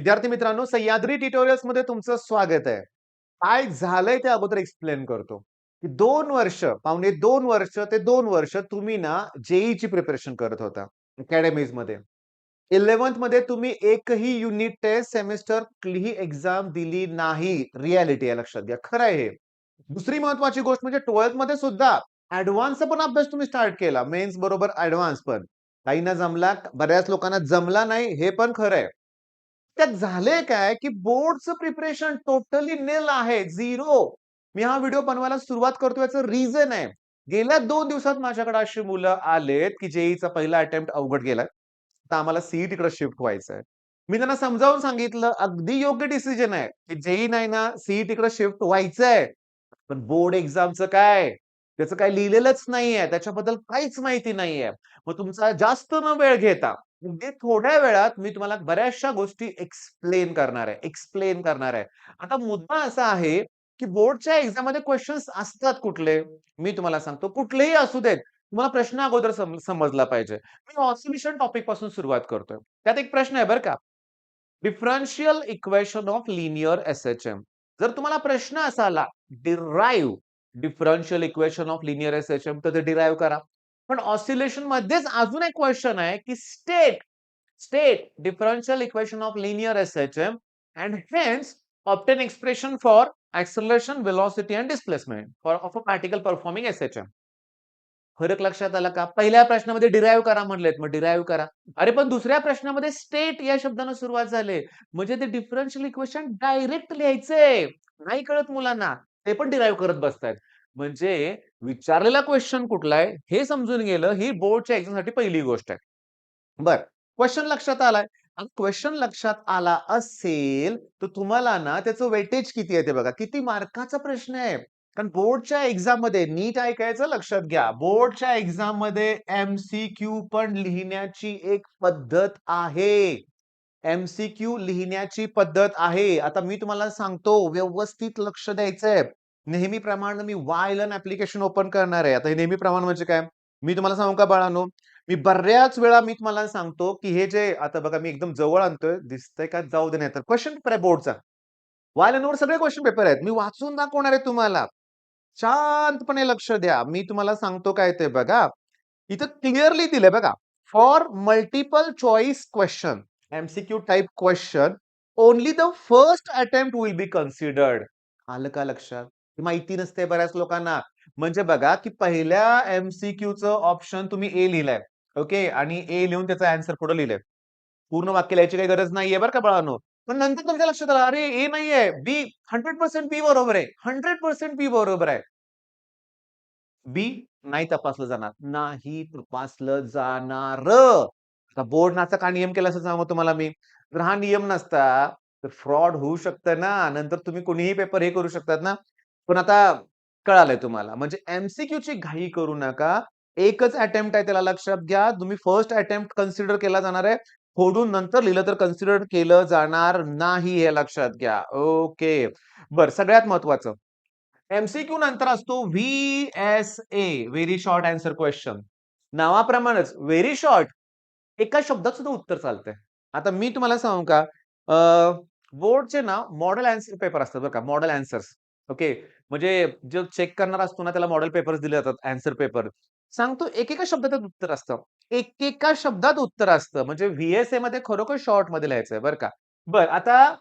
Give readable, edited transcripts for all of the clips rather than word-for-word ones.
विद्यार्थी मित्रांनो, सह्याद्री ट्युटोरियल्स मध्ये तुमचं स्वागत आहे. काय झालंय ते अगोदर एक्सप्लेन करतो. की 2 वर्ष, पावणे 2 वर्ष ते 2 वर्ष तुम्ही ना जेईची प्रिपरेशन करत होता अकॅडमीज मध्ये. 11th मध्ये तुम्ही एकही युनिट टेस्ट सेमेस्टर कुठलीही एक्झाम दिली नाही. रियालिटी आहे, लक्षात घ्या. खरं आहे हे. दुसरी महत्वाची गोष्ट म्हणजे 12th मध्ये सुद्धा ऍडव्हान्सचा पण अभ्यास तुम्ही स्टार्ट केला. मेन्स बरोबर ऍडव्हान्स पण. काहींना जमला, बऱ्याच लोकांना जमला नाही, हे पण खरं आहे. त्यात झालंय काय, की बोर्डचं प्रिपरेशन टोटली निल आहे, झिरो. मी हा व्हिडिओ बनवायला सुरुवात करतोय याचं रिझन आहे. गेल्या 2 दिवसात माझ्याकडे अशी मुलं आलेत, की जेईचा पहिला अटेम्प्ट अवघड गेलाय. तर आम्हाला सीईटीकडे शिफ्ट व्हायचंय. मी त्यांना समजावून सांगितलं, अगदी योग्य डिसिजन आहे, की जेई नाही ना सीईटीकडे शिफ्ट व्हायचंय. पण बोर्ड एक्झामचं काय? त्याचं काही लिहिलेलंच नाहीये. त्याच्याबद्दल काहीच माहिती नाहीये. मग तुमचा जास्त न वेळ घेता अगदी थोड्या वेळात मी तुम्हाला बऱ्याचशा गोष्टी एक्सप्लेन करणार आहे. आता मुद्दा असा आहे, की बोर्डच्या एक्झाममध्ये क्वेशन्स असतात कुठले? मी तुम्हाला सांगतो, कुठलेही असू देत. तुम्हाला प्रश्न अगोदर समजला पाहिजे. मी ऑसिलेशन टॉपिक पासून सुरुवात करतोय. त्यात एक प्रश्न आहे बरं का. Differential equation of linear SHM. जर तुम्हाला प्रश्न असा आला, derive differential equation of linear SHM, तर ते डिराईव्ह करा. पण ऑसिलेशन मध्येच अजून एक क्वेश्चन आहे, की state differential equation of linear SHM and hence obtain expression for acceleration, velocity and displacement for of a particle performing SHM. फरक लक्षात आला का? पहिल्या प्रश्नामध्ये डिराईव्ह करा म्हणलेत, मग डिराईव्ह करा. अरे पण दुसऱ्या प्रश्नामध्ये स्टेट या शब्दाने सुरुवात झाली. म्हणजे ते डिफरन्शियल इक्वेशन डायरेक्ट लिहायचंय. नाही कळत मुलांना. ते पण डिराईव्ह करत बसतायत. म्हणजे विचारलेला क्वेश्चन कुठला आहे हे समजून गेलं, ही बोर्डच्या एक्झामसाठी पहिली गोष्ट आहे. बरं. क्वेशन लक्षात आलाय. आणि क्वेशन लक्षात आला असेल, तर तुम्हाला ना त्याचं वेटेज किती आहे ते बघा. किती मार्काचा प्रश्न आहे. कारण बोर्डच्या एक्झाममध्ये नीट ऐकायचं, लक्षात घ्या. बोर्डच्या एक्झाममध्ये एमसीक्यू पण लिहिण्याची एक पद्धत आहे. एमसीक्यू लिहिण्याची पद्धत आहे. आता मी तुम्हाला सांगतो, व्यवस्थित लक्ष द्यायचंय. नेहमीप्रमाणे मी वायलन ऍप्लिकेशन ओपन करणार आहे. आता हे नेहमीप्रमाणे म्हणजे काय? मी तुम्हाला सांगू का बाळांनो? मी बऱ्याच वेळा मी तुम्हाला सांगतो, की हे जे आता बघा मी एकदम जवळ आणतोय. दिसतंय का? जाऊ दे नाहीतर. क्वेशन पेपर आहे बोर्डचा. वायलनवर सगळे क्वेशन पेपर आहेत. मी वाचून दाखवणार आहे तुम्हाला. शांतपणे लक्ष द्या. मी तुम्हाला सांगतो काय ते बघा. इथं क्लिअरली दिलंय बघा. For multiple choice question, MCQ type question, only the first attempt will be considered. आलं का लक्षात? माहिती नसते बऱ्याच लोकांना. म्हणजे बघा, की पहिल्या एमसीक्यूचं ऑप्शन तुम्ही ए लिहिलंय. ओके. आणि ए लिहून त्याचा आन्सर पुढे लिहिलंय. पूर्ण वाक्य लिहायची काही गरज नाहीये बरं का बाळांनो. पण नंतर तुमच्या लक्षात आलं, अरे ए नाहीये, बी. 100% बी बरोबर आहे. 100% बी बरोबर आहे. बी नाही तपासलं जाणार. नाही तपासलं जाणार. आता बोर्डाचा का नियम केला असं सांगू तुम्हाला मी. जर हा नियम नसता, तर फ्रॉड होऊ शकतं ना. नंतर तुम्ही कोणीही पेपर हे करू शकतात ना. पण आता कळालंय तुम्हाला. म्हणजे एमसीक्यूची घाई करू नका. एकच अटेम्प्ट आहे, त्याला लक्षात घ्या. तुम्ही फर्स्ट अटेम्प्ट कन्सिडर केला जाणार आहे. फोडून नंतर लिहिलं तर कन्सिडर केलं जाणार नाही, हे लक्षात घ्या. ओके. बरं, सगळ्यात महत्वाचं. एमसीक्यू नंतर असतो व्हीएसए, व्हेरी शॉर्ट आन्सर क्वेश्चन. नावाप्रमाणेच व्हेरी शॉर्ट, एका शब्दात सुद्धा उत्तर चालतंय. आता मी तुम्हाला सांगू का, बोर्डचे ना मॉडेल आन्सर पेपर असतात बरं का, मॉडेल आन्सर्स. ओके. म्हणजे जो चेक करणार असतो ना, त्याला मॉडेल पेपर्स दिले जातात, आन्सर पेपर. सांगतो एकेका शब्दात उत्तर असतं. एकेका शब्दात उत्तर असतं. म्हणजे व्हीएसए मध्ये खरोखर शॉर्ट मध्ये लिहायचंय बरं का. बरं, आता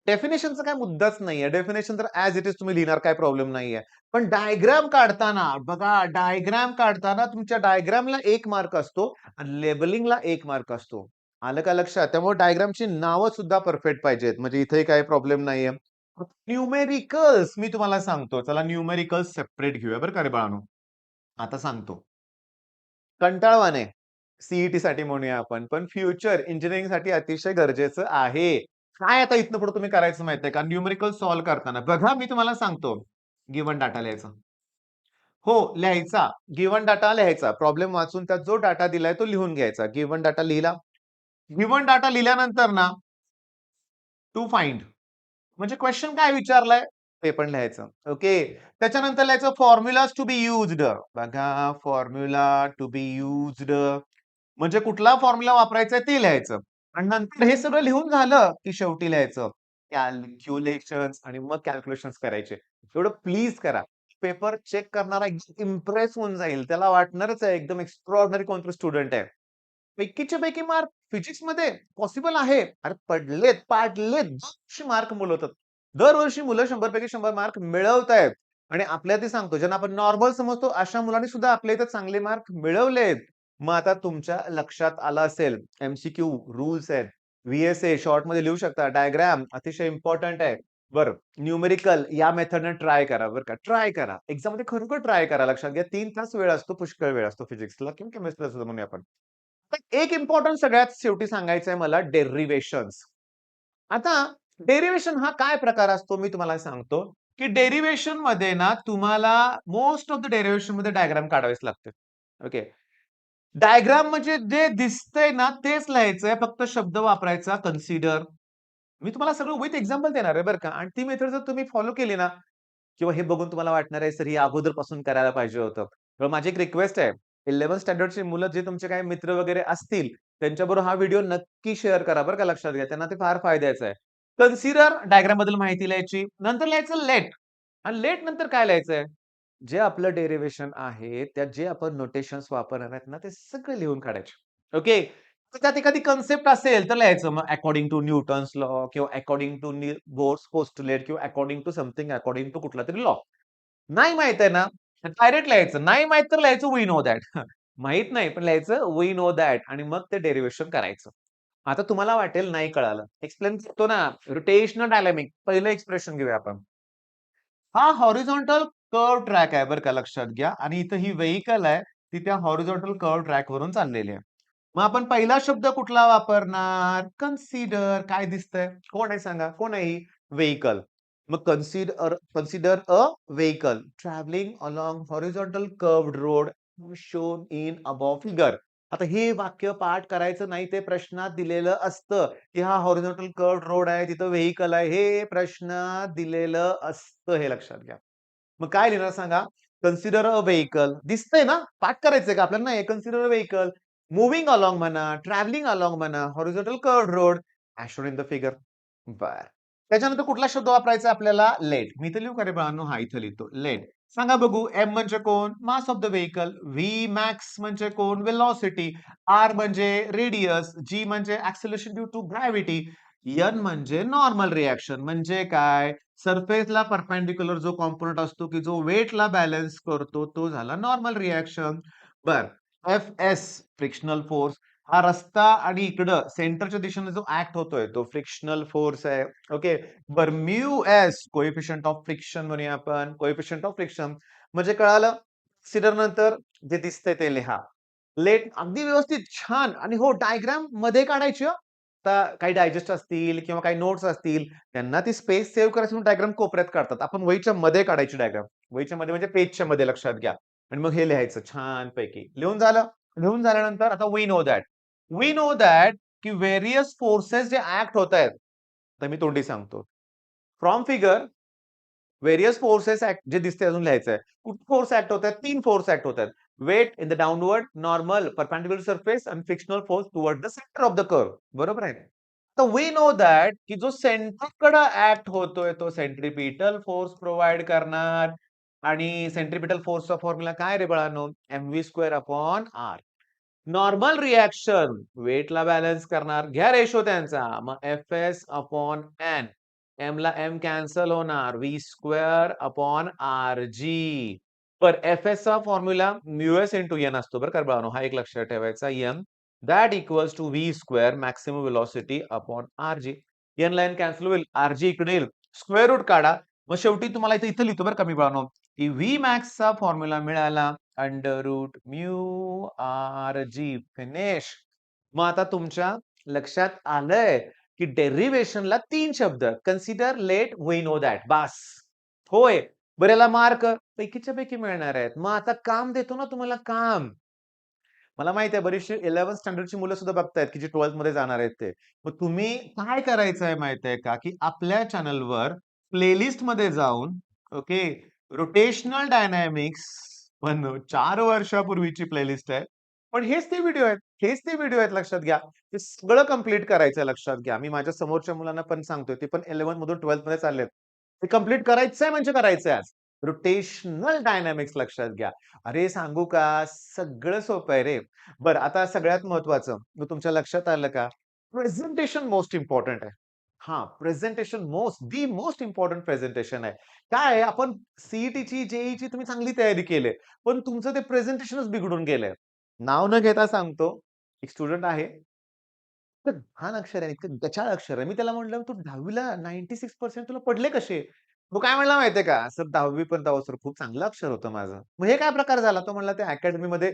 डेफिनेशनचा काय मुद्दाच नाहीये. डेफिनेशन तर ॲज इट इज तुम्ही लिहिणार, काही प्रॉब्लेम नाहीये. पण डायग्राम काढताना बघा, डायग्राम काढताना तुमच्या डायग्रामला 1 मार्क असतो आणि लेबलिंगला 1 मार्क असतो. आलं का लक्षात? त्यामुळे डायग्रामची नावं सुद्धा परफेक्ट पाहिजेत. म्हणजे इथेही काही प्रॉब्लेम नाहीये. न्यूमेरिकल्स मी तुम्हाला सांगतो. चला न्यूमेरिकल्स सेपरेट घेऊया बरं का रे बाळांनो. आता सांगतो. कंटाळवाणे सीईटी साठी म्हणूया आपण, पण फ्युचर इंजिनिअरिंगसाठी अतिशय गरजेचं आहे. काय आता इथनं पुढे तुम्ही करायचं माहितीये का? न्यूमेरिकल सॉल्व्ह करताना बघा मी तुम्हाला सांगतो. गिव्हन डाटा लिहायचा. हो, लिहायचा. गिव्हन डाटा लिहायचा. प्रॉब्लेम वाचून त्यात जो डाटा दिलाय तो लिहून घ्यायचा. गिव्हन डाटा लिहिला. गिव्हन डाटा लिहिल्यानंतर ना टू फाइंड, म्हणजे क्वेश्चन काय विचारलाय ते पण लिहायचं. ओके. त्याच्यानंतर लिहायचं फॉर्म्युलाज टू बी युज्ड. बघा, फॉर्म्युला टू बी युज्ड म्हणजे कुठला फॉर्म्युला वापरायचा ते लिहायचं. आणि नंतर हे सगळं लिहून झालं, की शेवटी लिहायचं कॅल्क्युलेशन्स आणि मग कॅल्क्युलेशन्स करायचे. एवढं प्लीज करा. पेपर चेक करणारा एकदम इम्प्रेस होऊन जाईल. त्याला वाटणारच आहे एकदम एक्स्ट्राऑर्डिनरी कोणतरी स्टुडंट आहे. पैकीच्या पैकी मार्क फिजिक्समध्ये पॉसिबल आहे. अरे पडलेत, पाडलेत. दरवर्षी मार्क मुलं होतात. दरवर्षी मुलं 100 पैकी 100 मार्क मिळवतायत. आणि आपल्याला ते सांगतो, ज्यांना आपण नॉर्मल समजतो, अशा मुलांनी सुद्धा आपल्या इथे चांगले मार्क मिळवलेत. मग आता तुमच्या लक्षात आलं असेल, एम-सी-क्यू रूल्स आहेत. व्ही-एस-ए शॉर्टमध्ये लिहू शकता. डायग्राम अतिशय इम्पोर्टंट आहे. बरं, न्यूमेरिकल या मेथडने ट्राय करा बरं का. ट्राय करा. एक्झाममध्ये खरोखर ट्राय करा. लक्षात घ्या 3 तास वेळ असतो, पुष्कळ वेळ असतो फिजिक्सला किंवा केमिस्ट्रीला सुद्धा म्हणूया आपण. तर एक इम्पोर्टंट सगळ्यात शेवटी सांगायचं आहे मला डेरिव्हेशन्स. आता डेरिव्हेशन हा काय प्रकार असतो मी तुम्हाला सांगतो, की डेरिव्हेशन मध्ये ना तुम्हाला मोस्ट ऑफ द डेरिव्हेशन मध्ये डायग्राम काढावेच लागते. ओके. डायग्राम म्हणजे जे दिसतंय ना तेच लिहायचंय. फक्त शब्द वापरायचा कन्सिडर. मी तुम्हाला सगळं विथ एक्झाम्पल देणार आहे बरं का आणि ती मेथड जर तुम्ही फॉलो केली ना किंवा हे बघून तुम्हाला वाटणार आहे, सर हे अगोदरपासून करायला पाहिजे होतं. तर माझी एक रिक्वेस्ट आहे. 11th स्टँडर्डची मुलं जे तुमचे काही मित्र वगैरे असतील, त्यांच्याबरोबर हा व्हिडिओ नक्की शेअर करा बरं का लक्षात घ्या. त्यांना ते फार फायद्याचं आहे. कन्सिडर डायग्रामबद्दल माहिती लिहायची. नंतर लिहायचं लेट आणि लेट नंतर काय लिहायचंय? जे आपलं डेरिव्हेशन आहे, त्यात जे आपण नोटेशन्स वापरणार आहेत ना, ते सगळं लिहून काढायचे. ओके. तर त्यात एखादी कन्सेप्ट असेल तर लिहायचं मग अकॉर्डिंग टू न्यूटन्स लॉ किंवा अकॉर्डिंग टू बोर्स पोस्टुलेट किंवा according to something according to कुठलातरी लॉ. नाही माहित आहे ना, डायरेक्ट लिहायचं. नाही माहित तर लिहायचं वी नो दॅट. माहीत नाही पण लिहायचं वी नो दॅट आणि मग ते डेरिव्हेशन करायचं. आता तुम्हाला वाटेल नाही कळालं. एक्सप्लेन करतो ना. रोटेशनल डायनॅमिक पहिलं एक्सप्रेशन घेऊया आपण. हा हॉरिझॉन्टल कर्व्ह ट्रॅक आहे बरं का लक्षात घ्या आणि इथं ही व्हेइकल आहे ती त्या हॉरिझॉन्टल कर्व्ह ट्रॅक वरून चाललेली आहे. मग आपण पहिला शब्द कुठला वापरणार? कन्सिडर. काय दिसतंय? कोण आहे सांगा? कोण आहे ही? व्हेइकल. मग consider a vehicle travelling along horizontal curved road shown in above figure. आता हे वाक्य पाठ करायचं नाही ते प्रश्नात दिलेलं असतं, की हा हॉरिझॉन्टल कर्व्हड रोड आहे, तिथं व्हेइकल आहे. हे प्रश्नात दिलेलं असतं हे लक्षात घ्या. मग काय लिहिणार सांगा? कन्सिडर अ व्हेइकल दिसतंय ना? पाठ करायचंय का आपल्याला? नाही. कन्सिडर अ व्हेइकल मूव्हिंग अलोंग म्हणा, ट्रॅव्हलिंग अलोंग म्हणा, horizontal curved road as shown in the figure. बरं. त्याच्यानंतर कुठला शब्द वापरायचा आपल्याला? लेट. मी इथे लिहू का रे बाळांनो? हां, इथं लिहितो. लेट. सांगा बघू एम म्हणजे कोण? Mass of the vehicle. V max म्हणजे कोण? व्हेलॉसिटी. आर म्हणजे रेडियस. जी म्हणजे acceleration due to gravity. N म्हणजे नॉर्मल रिएक्शन. म्हणजे काय? सरफेसला परपेंडिक्युलर जो कॉम्पोनंट असतो, की जो वेटला बॅलन्स करतो, तो झाला नॉर्मल रिएक्शन. बरं. F-S frictional force. हा रस्ता आणि इकडं सेंटरच्या दिशेने जो ॲक्ट होतोय, तो फ्रिक्शनल फोर्स आहे. ओके. बरं म्यू-एस कोएफिशियंट ऑफ फ्रिक्शन म्हणूया आपण. कोएफिशियंट ऑफ फ्रिक्शन म्हणजे कळालं? कन्सिडर नंतर जे दिसतंय ते लिहा. लेट अगदी व्यवस्थित छान आणि हो डायग्राम मध्ये काढायची हं. आता काही डायजेस्ट असतील किंवा काही नोट्स असतील, त्यांना ती स्पेस सेव्ह करायची म्हणून डायग्राम कोपऱ्यात काढतात. आपण वहीच्या मध्ये काढायची डायग्राम. वहीच्या मध्ये म्हणजे पेजच्या मध्ये लक्षात घ्या. आणि मग हे लिहायचं छानपैकी. लिहून झालं? लिहून झाल्यानंतर आता we know that. We know that की व्हेरियस फोर्सेस जे ॲक्ट होतायत. तर मी तोंडी सांगतो. From figure various forces act जे दिसते अजून लिहायचंय. कुठे फोर्स ॲक्ट होतायत? 3 फोर्स ॲक्ट होतायत. Weight in the downward, normal, perpendicular surface आणि frictional force toward the centre of the curve. बरोबर आहे. तर वी नो दॅट की जो सेंटरकडे ॲक्ट होतोय तो सेंट्रिपिटल फोर्स प्रोव्हाईड करणार आणि सेंट्रिपिटल फोर्सचा फॉर्म्युला काय रे बाळांनो? mv² upon R. Normal reaction वेटला बॅलन्स करणार. घ्या रेशो त्यांचा. मग एफ-एस अपॉन एन. एमला एम कॅन्सल होणार. V upon R G. बरं एफ-एसचा फॉर्म्युला म्यू-एस इंटू एन असतो बरं का बाळांनो. हा एक लक्षात ठेवायचा. M that equals to V maximum velocity upon R G. N ला एन कॅन्सल होईल. आर-जी इकडे येईल. स्क्वेअर रूट काढा. मग शेवटी तुम्हाला इथं लिहितो बरं का मी बाळांनो, की व्ही मॅक्सचा फॉर्म्युला मिळाला under root mu R G. Finish. मग आता तुमच्या लक्षात आलंय, की डेरिव्हेशनला 3 शब्द consider, let, we know that बास. होय. बरं याला मार्क पैकीच्या पैकी मिळणार आहेत. मग आता काम देतो ना तुम्हाला काम. मला माहिती आहे बरीचशी 11th स्टँडर्डची मुलं सुद्धा बघतायत, की जी 12th मध्ये जाणार आहेत ते. मग तुम्ही काय करायचंय माहिती आहे का, की आपल्या चॅनलवर प्लेलिस्टमध्ये जाऊन ओके, रोटेशनल डायनॅमिक्स 4 वर्षापूर्वीची प्लेलिस्ट आहे. पण हेच ते व्हिडिओ आहेत. हेच ते व्हिडिओ आहेत लक्षात घ्या. ते सगळं कंप्लीट करायचंय लक्षात घ्या. मी माझ्या समोरच्या मुलांना पण सांगतोय. ते पण 11 मधून 12th मध्ये चाललेत. ते कंप्लीट करायचंय म्हणजे करायचंय आज. रोटेशनल डायनॅमिक्स लक्षात घ्या. अरे सांगू का? सगळं सोपं आहे रे. बरं आता सगळ्यात महत्त्वाचं, मग तुमच्या लक्षात आलं का? प्रेझेंटेशन मोस्ट इम्पोर्टंट आहे. हां, प्रेझेंटेशन मोस्ट इम्पोर्टंट प्रेझेंटेशन आहे. काय आहे आपण सी-ई-टीची, जे-ई-ची तुम्ही चांगली तयारी केली आहे. पण तुमचं ते प्रेझेंटेशनच बिघडून गेलंय. नाव न घेता सांगतो, एक स्टुडंट आहे. इतकं घाण अक्षर आहे, इतकं गचाळ अक्षर आहे. मी त्याला म्हटलं, "तू 10वी ला 96% तुला पडले कसे?" तो काय म्हणला माहितीये का? "सर 10वी पर्यंत अहो सर खूप चांगलं अक्षर होतं माझं." मग हे काय प्रकार झाला? तो म्हणला, "त्या अकॅडमीमध्ये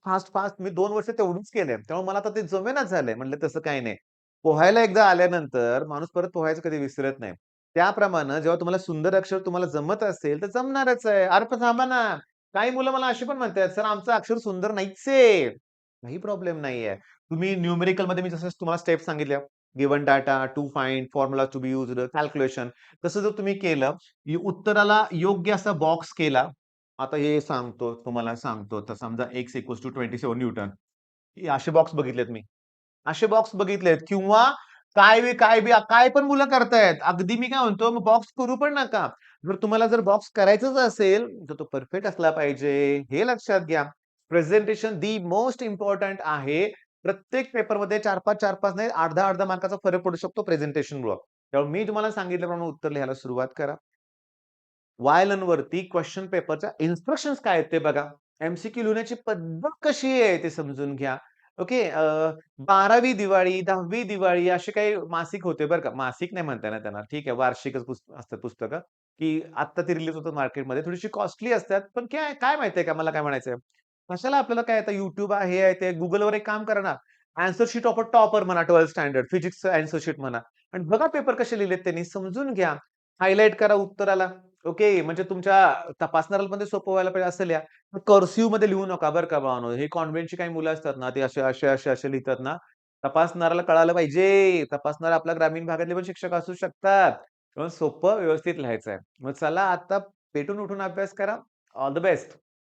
फास्ट मी 2 वर्ष तेवढंच केलंय. त्यामुळे मला आता ते जमेनाच झालंय." म्हणलं, "तसं काही नाही. पोहायला एकदा आल्यानंतर माणूस परत पोहायचं कधी विसरत नाही. त्याप्रमाणे जेव्हा तुम्हाला सुंदर अक्षर तुम्हाला जमत असेल, तर जमणारच आहे." "अरे पण थांबा ना." काही मुलं मला अशी पण म्हणतात, "सर आमचं अक्षर सुंदर नाहीच आहे." काही प्रॉब्लेम नाहीये. तुम्ही न्यूमेरिकलमध्ये मी जसं तुम्हाला स्टेप सांगितल्या, given data, to find, formula to be used, calculation. तसं जर तुम्ही केलं, उत्तराला योग्य असा बॉक्स केला. आता हे सांगतो, तुम्हाला सांगतो. तर समजा x इक्वॉल्स टू 27 न्यूटन. हे असे बॉक्स बघितलेत मी. असे बॉक्स बघितलेत किंवा काय पण मुलं करतायत. अगदी मी काय म्हणतो, मग बॉक्स करू पण नका. जर तुम्हाला बॉक्स करायचंच असेल, तर तो परफेक्ट असला पाहिजे. हे लक्षात घ्या. प्रेझेंटेशन मोस्ट इम्पोर्टंट आहे. प्रत्येक पेपरमध्ये 4-5, 4-5 नाही, अर्धा-अर्धा मार्काचा फरक पडू शकतो प्रेझेंटेशनमुळं. त्यामुळे मी तुम्हाला सांगितल्याप्रमाणे उत्तर लिहायला सुरुवात करा. वाय-लर्नवरती क्वेशन पेपरच्या इन्स्ट्रक्शन्स काय आहेत ते बघा. एम-सी-क्यू लिहिण्याची पद्धत कशी आहे ते समजून घ्या. ओके. 12वी दिवाळी, 10वी दिवाळी असे काही मासिक होते बरं का. मासिक नाही म्हणता येणार त्यांना. ठीक आहे, वार्षिकच असतात पुस्तकं, की आत्ता ते रिलीज होतात मार्केटमध्ये. थोडीशी कॉस्टली असतात. पण काय काय माहिती का मला काय म्हणायचंय? कशाला आपल्याला काय आता YouTube आहे, हे आहे, ते Googleवर एक काम करा ना. Answer sheet of a topper म्हणा 12th स्टँडर्ड फिजिक्सचं आन्सर शीट म्हणा आणि बघा पेपर कसे लिहिलेत त्यांनी समजून घ्या. हायलाइट करा उत्तराला. ओके. म्हणजे तुमच्या तपासणाऱ्याला पण ते सोपं व्हायला पाहिजे असं लिहा. कर्सिव्हमध्ये लिहू नका बरं का भावानो. हे कॉन्व्हेंटची काही मुलं असतात ना, ते असे लिहितात ना, तपासणाऱ्याला कळालं पाहिजे. तपासणारा आपल्या ग्रामीण भागातले पण शिक्षक असू शकतात. म्हणून सोपं व्यवस्थित लिहायचं आहे. मग चला आता पेटून उठून अभ्यास करा. All the best.